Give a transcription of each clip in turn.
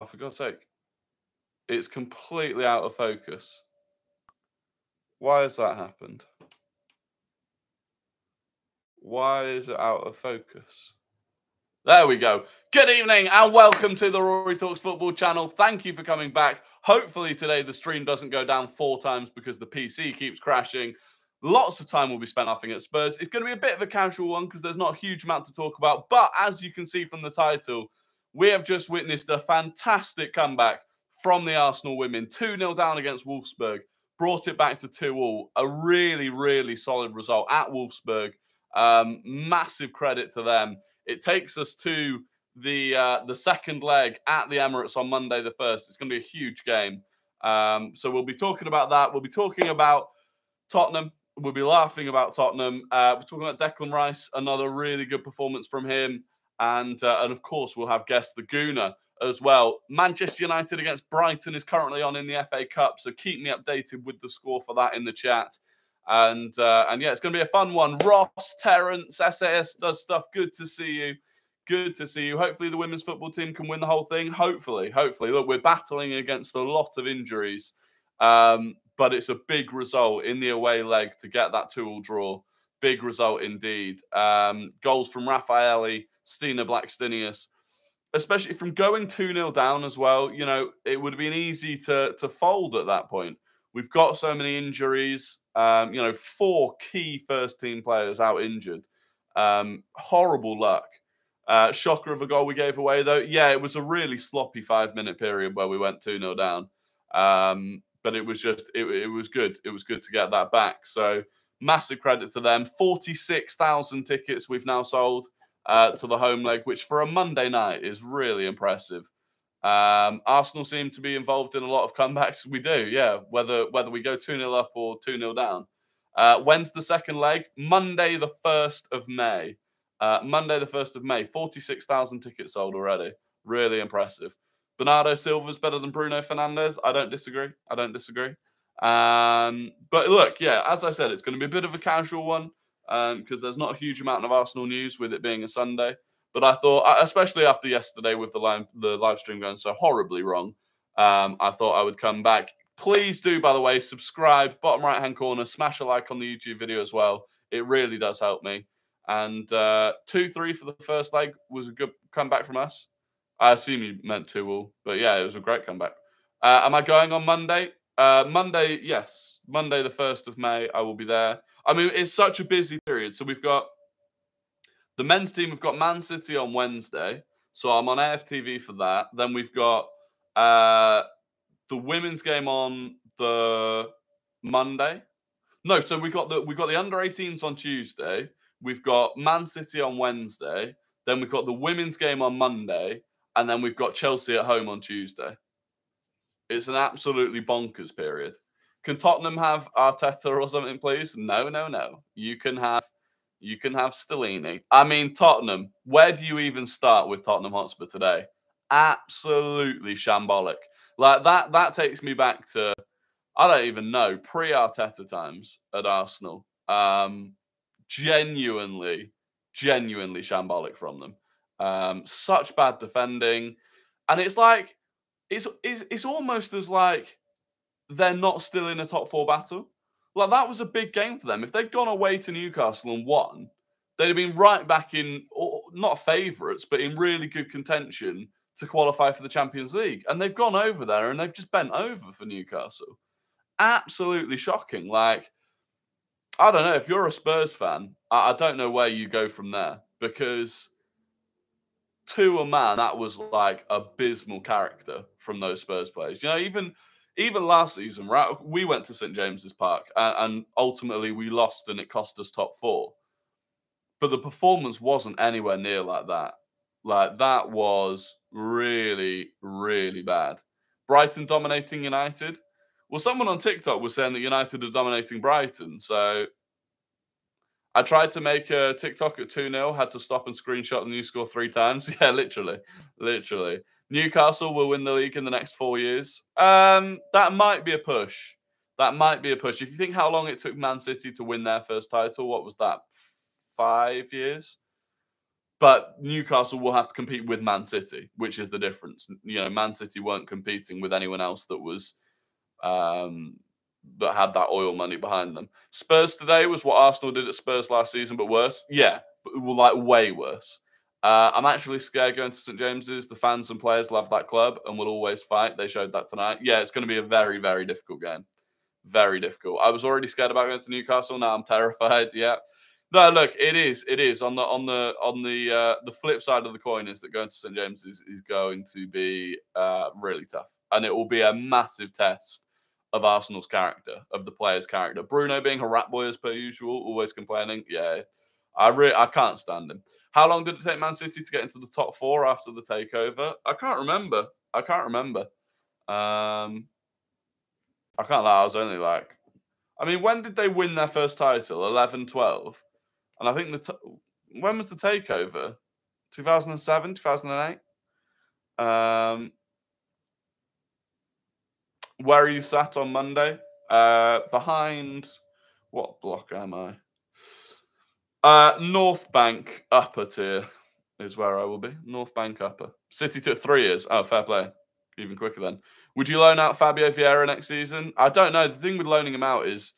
Oh, for God's sake. It's completely out of focus. Why has that happened? Why is it out of focus? There we go. Good evening and welcome to the Rory Talks Football channel. Thank you for coming back. Hopefully today the stream doesn't go down 4 times because the PC keeps crashing. Lots of time will be spent laughing at Spurs. It's going to be a bit of a casual one because there's not a huge amount to talk about. But as you can see from the title, we have just witnessed a fantastic comeback from the Arsenal women. 2-0 down against Wolfsburg. Brought it back to 2-2. A really, really solid result at Wolfsburg. Massive credit to them. It takes us to the second leg at the Emirates on Monday the 1st. It's going to be a huge game. So we'll be talking about that. We'll be talking about Tottenham. We'll be laughing about Tottenham. We're talking about Declan Rice, another really good performance from him. And of course, we'll have guest the Gooner as well. Manchester United against Brighton is currently on in the FA Cup. So keep me updated with the score for that in the chat. And yeah, it's going to be a fun one. Ross, Terence, SAS does stuff. Good to see you. Good to see you. Hopefully the women's football team can win the whole thing. Hopefully. Look, we're battling against a lot of injuries. But it's a big result in the away leg to get that 2-2 draw. Big result indeed. Goals from Rafaelle, Stina Blackstenius, especially from going 2-0 down as well. You know, it would have been easy to fold at that point. We've got so many injuries. You know, 4 key first-team players out injured. Horrible luck. Shocker of a goal we gave away, though. Yeah, it was a really sloppy 5-minute period where we went 2-0 down. But it was just, it was good. It was good to get that back. So massive credit to them. 46,000 tickets we've now sold to the home leg, which for a Monday night is really impressive. Arsenal seem to be involved in a lot of comebacks. We do, yeah. Whether we go 2-0 up or 2-0 down. When's the second leg? Monday the 1st of May. Monday the 1st of May. 46,000 tickets sold already. Really impressive. Bernardo Silva's better than Bruno Fernandes. I don't disagree. But look, yeah, as I said, it's going to be a bit of a casual one because there's not a huge amount of Arsenal news with it being a Sunday. But I thought, especially after yesterday with the live stream going so horribly wrong, I thought I would come back. Please do, by the way, subscribe, bottom right-hand corner, smash a like on the YouTube video as well. It really does help me. And 2-3 for the first leg was a good comeback from us. I assume you meant 2-2, but yeah, it was a great comeback. Am I going on Monday? Monday, yes. Monday, the 1st of May, I will be there. I mean, it's such a busy period. So we've got the men's team, we've got Man City on Wednesday. So I'm on AFTV for that. Then we've got the women's game on the Monday. No, so we've got the under-18s on Tuesday. We've got Man City on Wednesday. Then we've got the women's game on Monday. And then we've got Chelsea at home on Tuesday. It's an absolutely bonkers period. Can Tottenham have Arteta or something, please? No, no, no. You can have Stellini. I mean, Tottenham. Where do you even start with Tottenham Hotspur today? Absolutely shambolic. Like that takes me back to, I don't even know, pre-Arteta times at Arsenal. Genuinely shambolic from them. Such bad defending. And it's like, it's almost as like they're not still in a top 4 battle. Like, that was a big game for them. If they'd gone away to Newcastle and won, they'd have been right back in, not favourites, but in really good contention to qualify for the Champions League. And they've gone over there and they've just bent over for Newcastle. Absolutely shocking. Like, I don't know, if you're a Spurs fan, I don't know where you go from there, because to a man, that was like abysmal character from those Spurs players. You know, even last season, right? We went to St James's Park and ultimately we lost and it cost us top 4. But the performance wasn't anywhere near like that. Like, that was really, really bad. Brighton dominating United. Well, someone on TikTok was saying that United are dominating Brighton. So I tried to make a TikTok at 2-0, had to stop and screenshot the new score 3 times. Yeah, literally. Newcastle will win the league in the next 4 years. That might be a push. If you think how long it took Man City to win their first title, what was that? 5 years? But Newcastle will have to compete with Man City, which is the difference. You know, Man City weren't competing with anyone else that was that had that oil money behind them. Spurs today was what Arsenal did at Spurs last season, but worse. Yeah, but like way worse. I'm actually scared going to St James's. The fans and players love that club and will always fight. They showed that tonight. Yeah, it's going to be a very, very difficult game. Very difficult. I was already scared about going to Newcastle. Now I'm terrified. Yeah. No, look, it is. It is on the flip side of the coin is that going to St James's is going to be really tough, and it will be a massive test of Arsenal's character, of the players' character. Bruno being a rat boy as per usual, always complaining. Yeah, I can't stand him. How long did it take Man City to get into the top 4 after the takeover? I can't remember. I can't lie. I was only like, I mean, when did they win their first title? 11, 12. And I think when was the takeover? 2007, 2008? Where are you sat on Monday? Behind, what block am I? North Bank upper tier is where I will be. North Bank upper. City took 3 years. Oh, fair play. Even quicker then. Would you loan out Fabio Vieira next season? I don't know. The thing with loaning him out is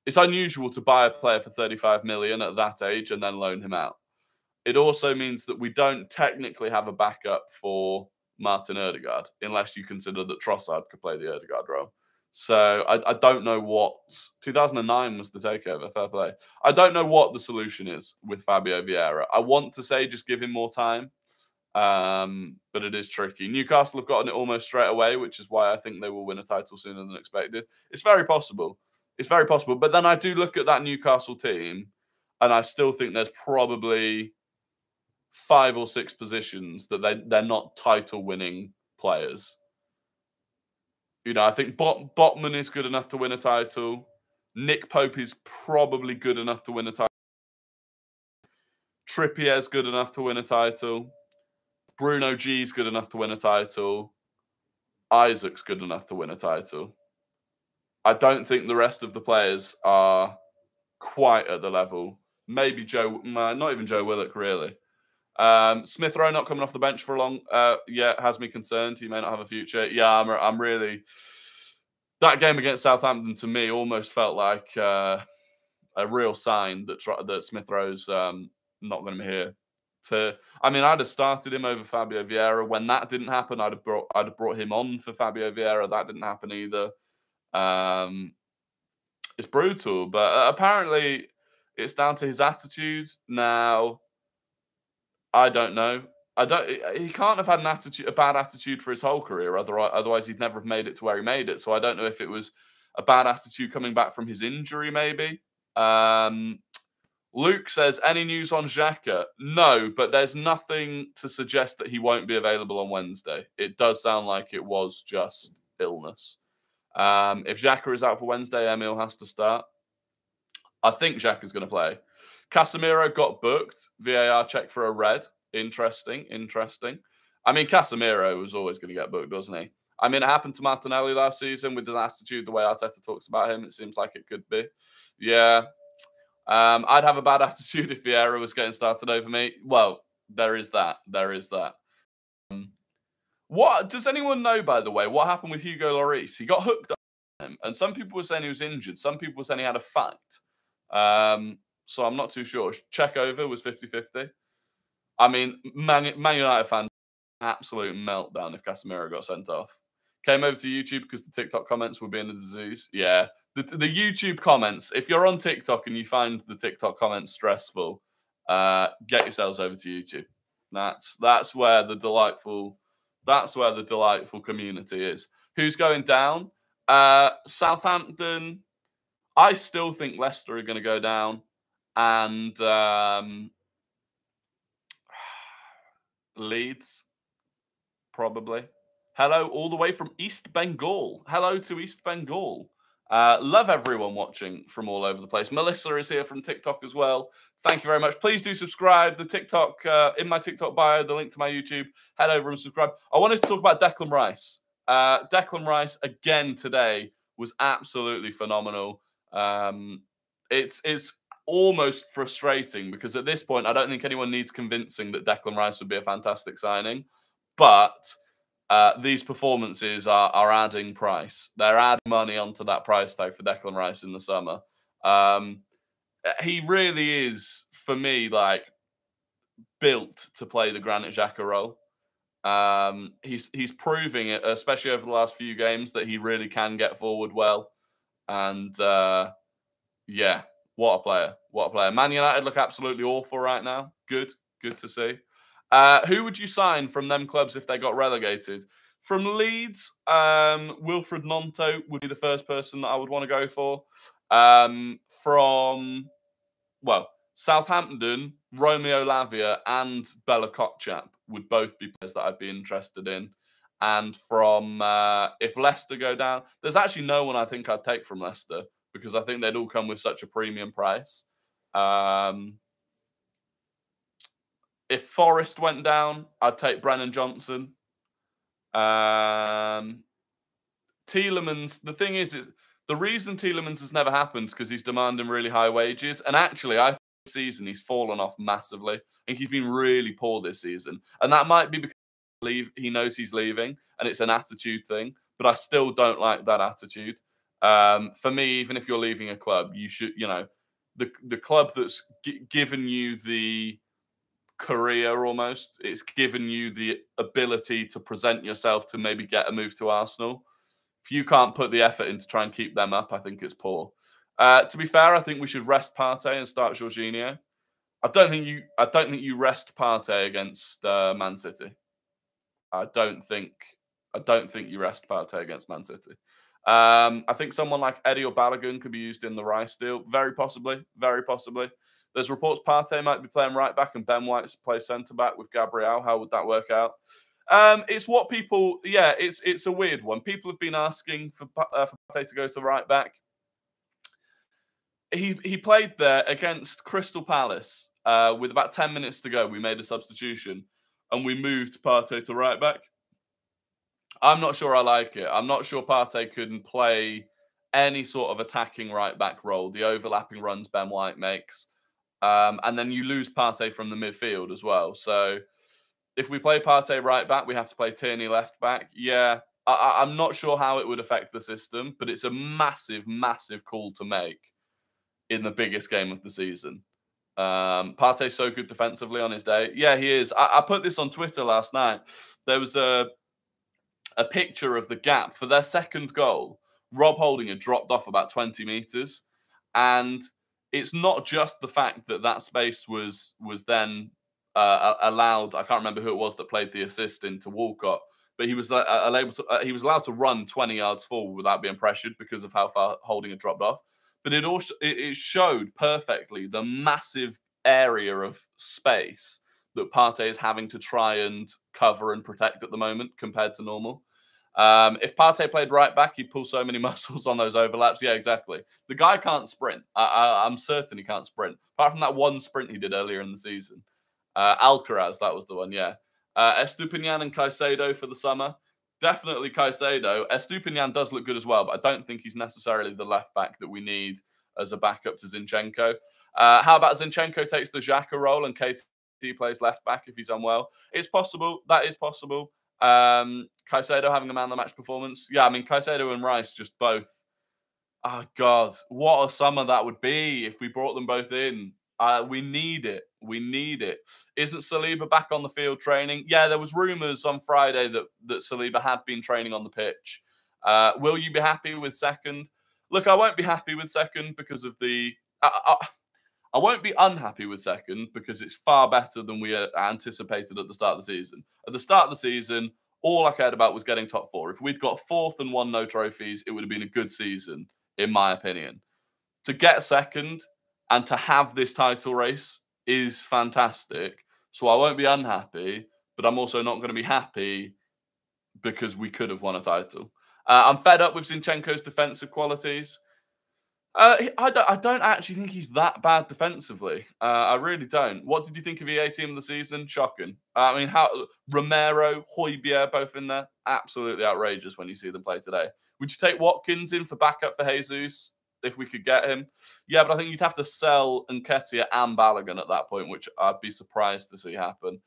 it's unusual to buy a player for 35 million at that age and then loan him out. It also means that we don't technically have a backup for Martin Odegaard, unless you consider that Trossard could play the Odegaard role. So I don't know what 2009 was the takeover. Fair play. I don't know what the solution is with Fabio Vieira. I want to say just give him more time, but it is tricky. Newcastle have gotten it almost straight away, which is why I think they will win a title sooner than expected. It's very possible. It's very possible. But then I do look at that Newcastle team, and I still think there's probably 5 or 6 positions that they're not title-winning players. You know, I think Botman is good enough to win a title. Nick Pope is probably good enough to win a title. Trippier's good enough to win a title. Bruno G's good enough to win a title. Isaac's good enough to win a title. I don't think the rest of the players are quite at the level. Maybe not even Joe Willock, really. Smith Rowe not coming off the bench for a long, has me concerned. He may not have a future. Yeah, I'm really. That game against Southampton to me almost felt like a real sign that Smith Rowe's not going to be here. I'd have started him over Fabio Vieira. When that didn't happen, I'd have brought him on for Fabio Vieira. That didn't happen either. It's brutal, but apparently it's down to his attitude now. I don't know. He can't have had a bad attitude for his whole career. Otherwise, he'd never have made it to where he made it. So I don't know if it was a bad attitude coming back from his injury, maybe. Luke says, any news on Xhaka? No, but there's nothing to suggest that he won't be available on Wednesday. It does sound like it was just illness. If Xhaka is out for Wednesday, Emil has to start. I think Xhaka's going to play. Casemiro got booked. VAR check for a red. Interesting. I mean, Casemiro was always going to get booked, wasn't he? I mean, it happened to Martinelli last season with his attitude, the way Arteta talks about him. It seems like it could be. Yeah. I'd have a bad attitude if Vieira was getting started over me. Well, there is that. What does anyone know, by the way, what happened with Hugo Lloris? He got hooked up on him, and some people were saying he was injured. Some people were saying he had a fight. So I'm not too sure. Check over was 50-50. I mean, Man United fans, absolute meltdown if Casemiro got sent off. Came over to YouTube because the TikTok comments were being a disease. Yeah, the YouTube comments. If you're on TikTok and you find the TikTok comments stressful, get yourselves over to YouTube. That's where the delightful community is. Who's going down? Southampton. I still think Leicester are going to go down, and Leeds probably. Hello, all the way from East Bengal. Hello to East Bengal. Love everyone watching from all over the place. Melissa is here from TikTok as well. Thank you very much. Please do subscribe. The TikTok, in my TikTok bio, the link to my YouTube. Head over and subscribe. I wanted to talk about Declan Rice. Declan Rice, again today, was absolutely phenomenal. It's almost frustrating because at this point, I don't think anyone needs convincing that Declan Rice would be a fantastic signing. But these performances are adding price. They're adding money onto that price tag for Declan Rice in the summer. He really is, for me, like built to play the Granit Xhaka role. He's proving it, especially over the last few games, that he really can get forward well. And yeah, what a player! What a player! Man United look absolutely awful right now. Good to see. Who would you sign from them clubs if they got relegated? From Leeds, Wilfred Gnonto would be the first person that I would want to go for. From Southampton, Romeo Lavia and Bella Kotchap would both be players that I'd be interested in. And from if Leicester go down, there's actually no one I think I'd take from Leicester because I think they'd all come with such a premium price. If Forest went down, I'd take Brennan Johnson. Tielemans, the thing is the reason Tielemans has never happened is because he's demanding really high wages. And actually, I think this season he's fallen off massively. I think he's been really poor this season. And that might be because he knows he's leaving and it's an attitude thing. But I still don't like that attitude. For me, even if you're leaving a club, you should, the club that's given you the career almost, it's given you the ability to present yourself to maybe get a move to Arsenal. If you can't put the effort in to try and keep them up, I think it's poor. To be fair, I think we should rest Partey and start Jorginho. I don't think you rest Partey against Man City. I don't think you rest Partey against Man City. I think someone like Eddie or Balogun could be used in the Rice deal. Very possibly. Very possibly. There's reports Partey might be playing right back and Ben White plays centre back with Gabriel. How would that work out? It's what people. Yeah, it's a weird one. People have been asking for Partey to go to right back. He played there against Crystal Palace with about 10 minutes to go. We made a substitution and we moved Partey to right back. I'm not sure I like it. I'm not sure Partey can play any sort of attacking right back role. The overlapping runs Ben White makes. And then you lose Partey from the midfield as well. So if we play Partey right back, we have to play Tierney left back. Yeah, I'm not sure how it would affect the system, but it's a massive, massive call to make in the biggest game of the season. Partey's so good defensively on his day. Yeah, he is. I put this on Twitter last night. There was a picture of the gap for their second goal. Rob Holding had dropped off about 20 metres. And it's not just the fact that that space was then allowed. I can't remember who it was that played the assist into Walcott, but he was allowed to run 20 yards forward without being pressured because of how far Holding had dropped off. But it showed perfectly the massive area of space that Partey is having to try and cover and protect at the moment compared to normal. If Partey played right back, he'd pull so many muscles on those overlaps. Yeah, exactly. The guy can't sprint. I'm certain he can't sprint. Apart from that one sprint he did earlier in the season. Alcaraz, that was the one, yeah. Estupiñán and Caicedo for the summer. Definitely Caicedo. Estupiñán does look good as well, but I don't think he's necessarily the left back that we need as a backup to Zinchenko. How about Zinchenko takes the Xhaka role and KT plays left back if he's unwell? It's possible. That is possible. Caicedo having a man of the match performance. Yeah, I mean, Caicedo and Rice just both. Oh, God. What a summer that would be if we brought them both in. We need it. We need it. Isn't Saliba back on the field training? Yeah, there was rumours on Friday that Saliba had been training on the pitch. Will you be happy with second? Look, I won't be happy with second because of the... I won't be unhappy with second because it's far better than we anticipated at the start of the season. At the start of the season, all I cared about was getting top four. If we'd got fourth and won no trophies, it would have been a good season, in my opinion. To get second and to have this title race is fantastic. So I won't be unhappy, but I'm also not going to be happy because we could have won a title. I'm fed up with Zinchenko's defensive qualities. I don't actually think he's that bad defensively. I really don't. What did you think of EA Team of the Season? Shocking. I mean, how Romero, Højbjerg, both in there? Absolutely outrageous when you see them play today. Would you take Watkins in for backup for Jesus? if we could get him. Yeah, but I think you'd have to sell Nketiah and Balogun at that point, which I'd be surprised to see happen.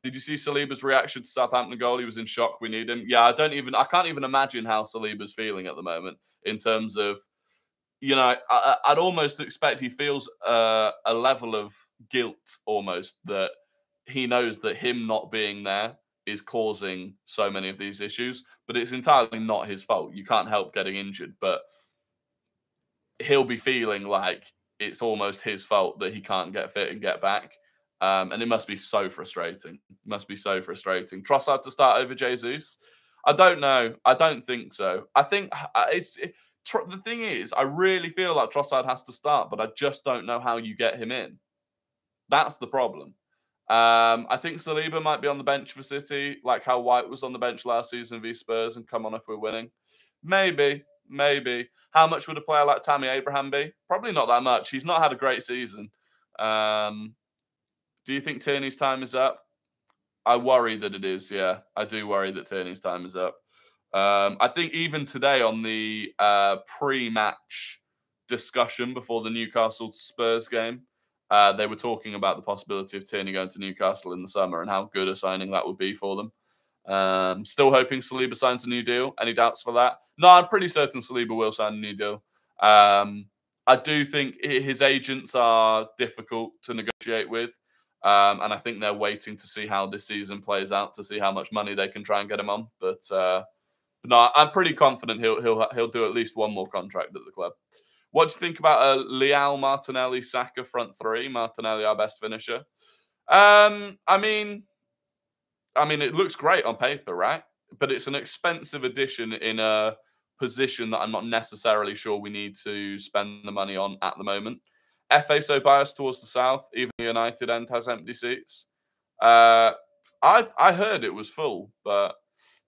Did you see Saliba's reaction to Southampton goal? He was in shock. We need him. Yeah, I can't even imagine how Saliba's feeling at the moment in terms of, you know, I'd almost expect he feels a level of guilt almost that he knows that him not being there is causing so many of these issues, but it's entirely not his fault. You can't help getting injured, but he'll be feeling like it's almost his fault that he can't get fit and get back. And it must be so frustrating. It must be so frustrating. Trossard to start over Jesus? I don't know. I don't think so. I think the thing is, I really feel like Trossard has to start, but I just don't know how you get him in. That's the problem. I think Saliba might be on the bench for City, like how White was on the bench last season v Spurs and come on if we're winning. Maybe. How much would a player like Tammy Abraham be? Probably not that much. He's not had a great season. Do you think Tierney's time is up? I worry that it is, yeah. I do worry that Tierney's time is up. I think even today on the pre-match discussion before the Newcastle Spurs game, they were talking about the possibility of Tierney going to Newcastle in the summer and how good a signing that would be for them. Still hoping Saliba signs a new deal. Any doubts for that? No, I'm pretty certain Saliba will sign a new deal. I do think his agents are difficult to negotiate with. And I think they're waiting to see how this season plays out to see how much money they can try and get him on. But no, I'm pretty confident he'll do at least one more contract at the club. What do you think about a Leal, Martinelli, Saka front three? Martinelli, our best finisher. I mean, it looks great on paper, right? But it's an expensive addition in a position that I'm not necessarily sure we need to spend the money on at the moment. FA so biased towards the south, even the United end has empty seats. I heard it was full, but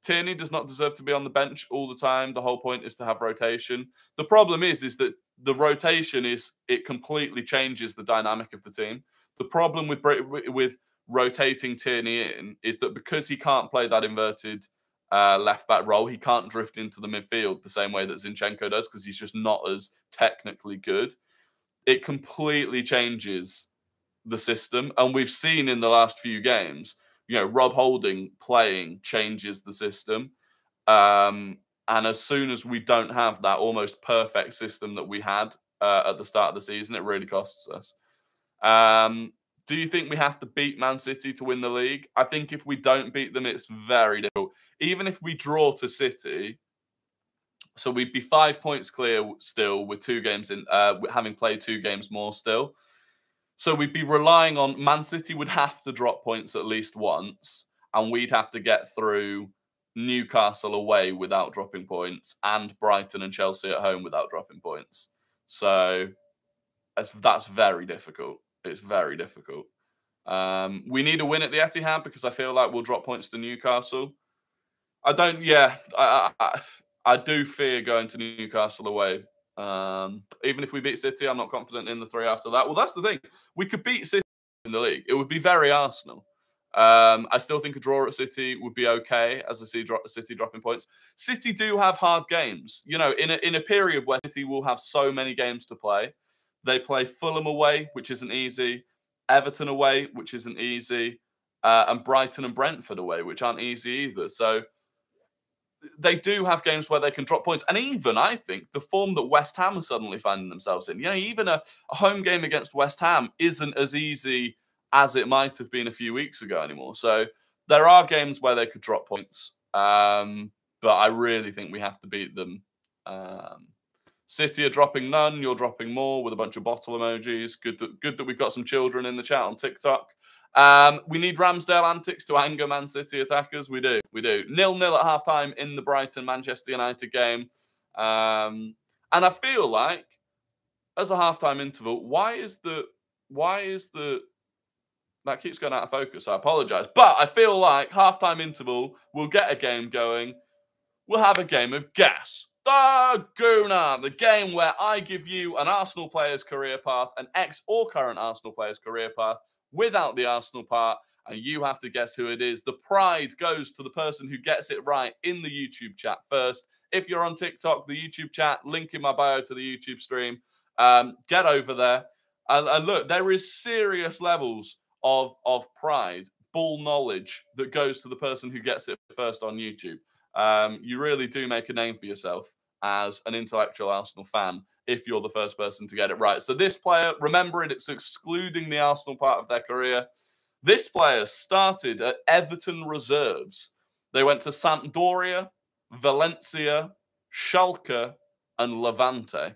Tierney does not deserve to be on the bench all the time. The whole point is to have rotation. The problem is that the rotation it completely changes the dynamic of the team. The problem with rotating Tierney in is that because he can't play that inverted left back role, he can't drift into the midfield the same way that Zinchenko does because he's just not as technically good. It completely changes the system. And we've seen in the last few games, Rob Holding playing changes the system. And as soon as we don't have that almost perfect system that we had at the start of the season, it really costs us. Do you think we have to beat Man City to win the league? I think if we don't beat them, it's very difficult. Even if we draw to City, so we'd be 5 points clear still with 2 games in, having played 2 games more still. So we'd be relying on Man City would have to drop points at least once, and we'd have to get through Newcastle away without dropping points, and Brighton and Chelsea at home without dropping points. So that's very difficult. It's very difficult. We need a win at the Etihad because I feel like we'll drop points to Newcastle. I do fear going to Newcastle away. Even if we beat City, I'm not confident in the 3 after that. Well, that's the thing. We could beat City in the league. It would be very Arsenal. I still think a draw at City would be okay as I see City dropping points. City do have hard games. In a period where City will have so many games to play. They play Fulham away, which isn't easy. Everton away, which isn't easy. And Brighton and Brentford away, which aren't easy either. So they do have games where they can drop points. And even, I think, the form that West Ham are suddenly finding themselves in. Even a home game against West Ham isn't as easy as it might have been a few weeks ago anymore. So there are games where they could drop points. But I really think we have to beat them. City are dropping none. You're dropping more with a bunch of bottle emojis. Good that we've got some children in the chat on TikTok. We need Ramsdale antics to anger Man City attackers. We do. 0-0 at halftime in the Brighton-Manchester United game. And I feel like, as a halftime interval, why is the that keeps going out of focus. I apologise. But I feel like halftime interval, we'll get a game going. We'll have a game of Guess the Gooner, the game where I give you an Arsenal player's career path, an ex or current Arsenal player's career path, without the Arsenal part, and you have to guess who it is. The pride goes to the person who gets it right in the YouTube chat first. If you're on TikTok, the YouTube chat, link in my bio to the YouTube stream. Get over there. And look, there is serious levels of pride, ball knowledge that goes to the person who gets it first on YouTube. You really do make a name for yourself as an intellectual Arsenal fan if you're the first person to get it right. So this player, remember it's excluding the Arsenal part of their career. This player started at Everton reserves. They went to Sampdoria, Valencia, Schalke, and Levante.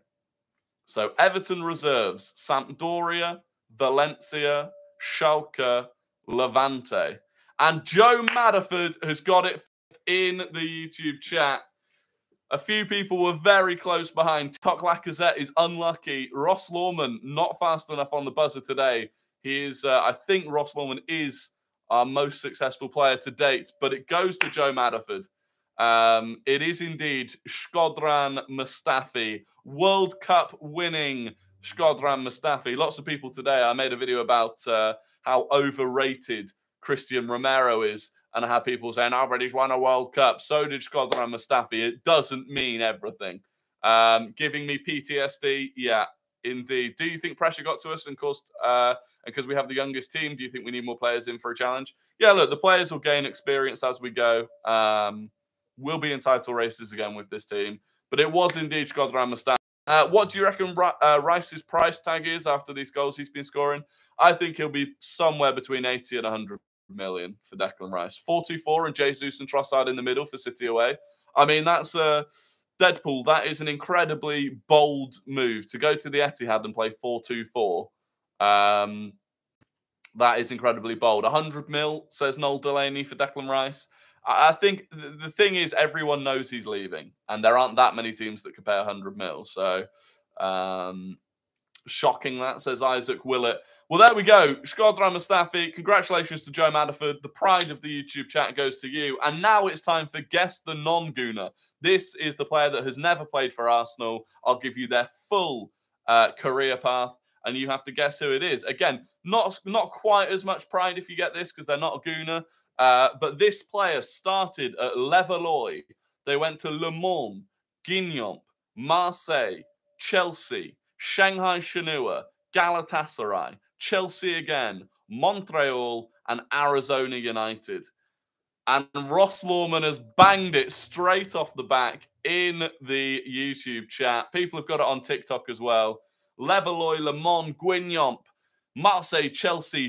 So Everton reserves, Sampdoria, Valencia, Schalke, Levante. And Joe Madderford has got it in the YouTube chat. A few people were very close behind. Tok Lacazette is unlucky. Ross Lawman not fast enough on the buzzer today. He is, I think Ross Lawman is our most successful player to date, but it goes to Joe Madderford. It is indeed Shkodran Mustafi, World Cup winning Shkodran Mustafi. Lots of people today, I made a video about how overrated Christian Romero is and how people saying, oh, but he's won a World Cup. So did Shkodran Mustafi. It doesn't mean everything. Giving me PTSD, yeah, indeed. Do you think pressure got to us and caused, because we have the youngest team, do you think we need more players in for a challenge? Yeah, look, the players will gain experience as we go. We'll be in title races again with this team. But it was indeed Shkodran Mustafi. What do you reckon Rice's price tag is after these goals he's been scoring? I think he'll be somewhere between 80 and 100 million for Declan Rice. 4-2-4 and Jesus and Trossard in the middle for City away. I mean, that's Deadpool. That is an incredibly bold move to go to the Etihad and play 4-2-4. That is incredibly bold. 100 mil, says Noel Delaney for Declan Rice. I think the thing is everyone knows he's leaving, and there aren't that many teams that could pay 100 mil. So, shocking that, says Isaac Willett. Well, there we go. Shkodran Mustafi, congratulations to Joe Madderford. The pride of the YouTube chat goes to you. And now it's time for Guess the Non-Gooner. This is the player that has never played for Arsenal. I'll give you their full career path, and you have to guess who it is. Again, not quite as much pride if you get this, because they're not a Gooner. But this player started at Levallois. They went to Le Mans, Guingamp, Marseille, Chelsea, Shanghai Shenhua, Galatasaray, Chelsea again, Montreal, and Arizona United. And Ross Lawman has banged it straight off the back in the YouTube chat. People have got it on TikTok as well. Levallois, Le Mans, Guingamp, Marseille, Chelsea,